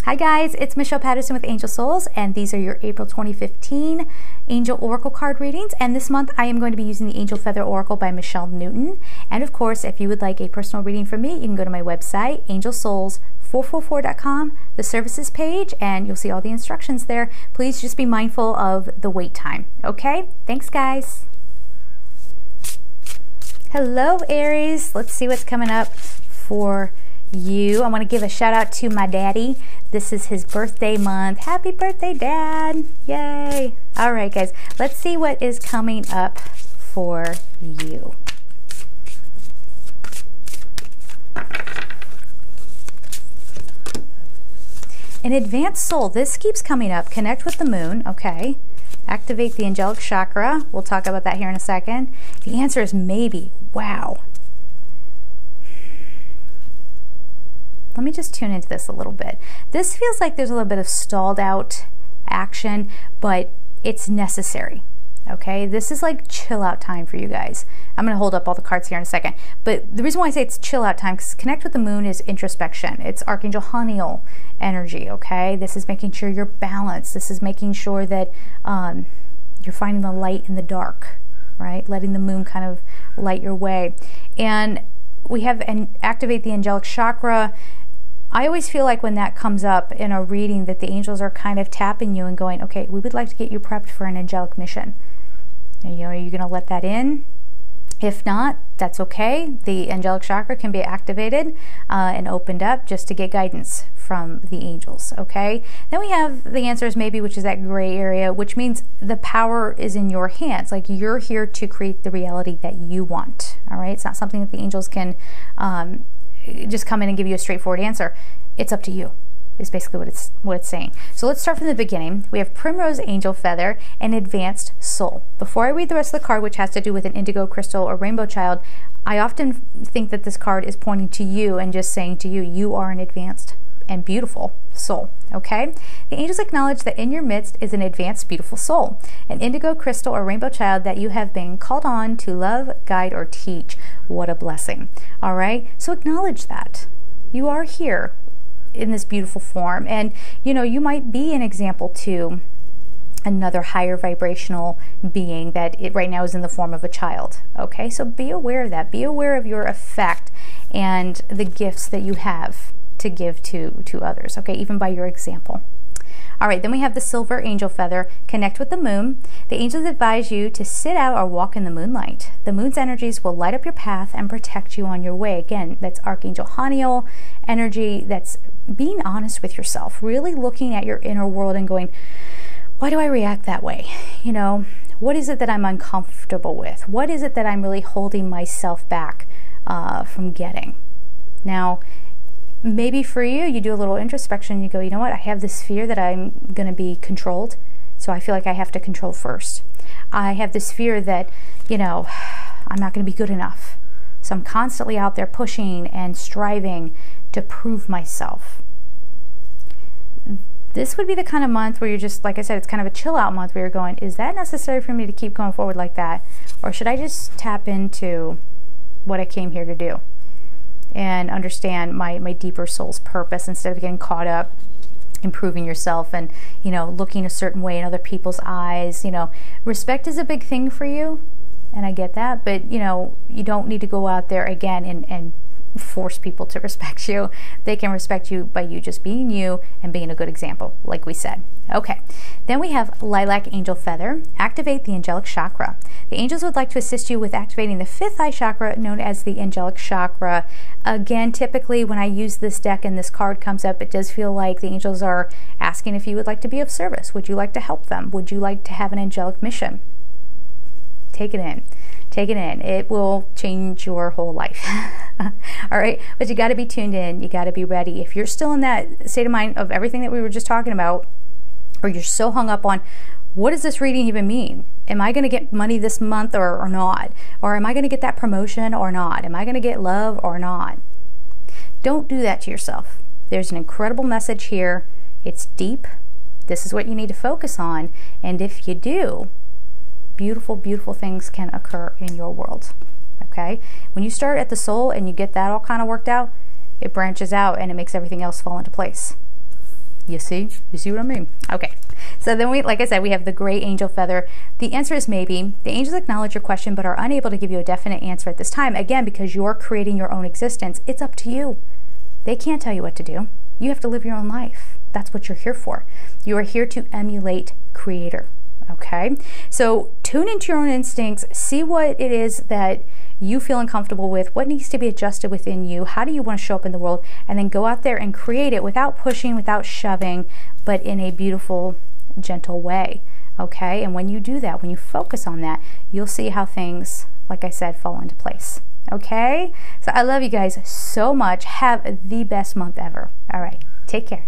Hi guys, it's Michelle Patterson with Angel Souls, and these are your April 2015 Angel Oracle card readings. And this month I am going to be using the Angel Feather Oracle by Michelle Newton. And of course, if you would like a personal reading from me, you can go to my website, angelsouls444.com, the services page, and you'll see all the instructions there. Please just be mindful of the wait time. Okay? Thanks, guys. Hello, Aries. Let's see what's coming up for you. I want to give a shout out to my daddy. This is his birthday month. Happy birthday, Dad. Yay. All right, guys. Let's see what is coming up for you. An advanced soul. This keeps coming up. Connect with the moon. Okay. Activate the angelic chakra. We'll talk about that here in a second. The answer is maybe. Wow. Let me just tune into this a little bit. This feels like there's a little bit of stalled out action, but it's necessary. Okay, this is like chill out time for you guys. I'm going to hold up all the cards here in a second. But the reason why I say it's chill out time, because Connect with the Moon is introspection. It's Archangel Haniel energy, okay? This is making sure you're balanced. This is making sure that you're finding the light in the dark, right? Letting the moon kind of light your way. And we have activate the angelic chakra. I always feel like when that comes up in a reading that the angels are kind of tapping you and going, okay, we would like to get you prepped for an angelic mission. And, you know, are you going to let that in? If not, that's okay. The angelic chakra can be activated and opened up just to get guidance from the angels, okay? Then we have the answers maybe, which is that gray area, which means the power is in your hands. Like, you're here to create the reality that you want, all right? It's not something that the angels can just come in and give you a straightforward answer. It's up to you, is basically what it's saying. So let's start from the beginning. We have Primrose Angel Feather and Advanced Soul. Before I read the rest of the card, which has to do with an indigo crystal or rainbow child, I often think that this card is pointing to you and just saying to you, you are an advanced and beautiful soul, okay? The angels acknowledge that in your midst is an advanced, beautiful soul, an indigo crystal or rainbow child that you have been called on to love, guide, or teach. What a blessing, all right? So acknowledge that. You are here in this beautiful form, and you know, you might be an example to another higher vibrational being that right now is in the form of a child, okay? So be aware of that. Be aware of your effect and the gifts that you have to give to others, okay, even by your example. All right, then we have the Silver Angel Feather, Connect with the Moon. The angels advise you to sit out or walk in the moonlight. The moon's energies will light up your path and protect you on your way. Again, that's Archangel Haniel energy. That's being honest with yourself, really looking at your inner world and going, why do I react that way? You know, what is it that I'm uncomfortable with? What is it that I'm really holding myself back from getting? Now, maybe for you, you do a little introspection. You go, you know what? I have this fear that I'm going to be controlled. So I feel like I have to control first. I have this fear that, you know, I'm not going to be good enough. So I'm constantly out there pushing and striving to prove myself. This would be the kind of month where you're just, like I said, it's kind of a chill out month where you're going, is that necessary for me to keep going forward like that? Or should I just tap into what I came here to do and understand my deeper soul's purpose instead of getting caught up improving yourself and, you know, looking a certain way in other people's eyes? You know, respect is a big thing for you, and I get that, but you know, you don't need to go out there again and force people to respect you. They can respect you by you just being you and being a good example, like we said. Okay, then we have Lilac Angel Feather, Activate the Angelic Chakra. The angels would like to assist you with activating the fifth eye chakra, known as the angelic chakra. Again, typically when I use this deck and this card comes up, it does feel like the angels are asking if you would like to be of service. Would you like to help them? Would you like to have an angelic mission? Take it in. Take it in. It will change your whole life. All right, but you got to be tuned in. You got to be ready. If you're still in that state of mind of everything that we were just talking about, or you're so hung up on, what does this reading even mean? Am I going to get money this month or not? Or am I going to get that promotion or not? Am I going to get love or not? Don't do that to yourself. There's an incredible message here. It's deep. This is what you need to focus on. And if you do, beautiful, beautiful things can occur in your world. Okay? When you start at the soul and you get that all kind of worked out, it branches out and it makes everything else fall into place. You see what I mean? Okay. So then like I said, we have the gray angel feather. The answer is maybe. The angels acknowledge your question but are unable to give you a definite answer at this time. Again, because you're creating your own existence, it's up to you. They can't tell you what to do. You have to live your own life. That's what you're here for. You are here to emulate Creator. Okay? So tune into your own instincts. See what it is that you feel uncomfortable with, what needs to be adjusted within you, how do you want to show up in the world, and then go out there and create it without pushing, without shoving, but in a beautiful, gentle way. Okay? And when you do that, when you focus on that, you'll see how things, like I said, fall into place. Okay? So I love you guys so much. Have the best month ever. All right. Take care.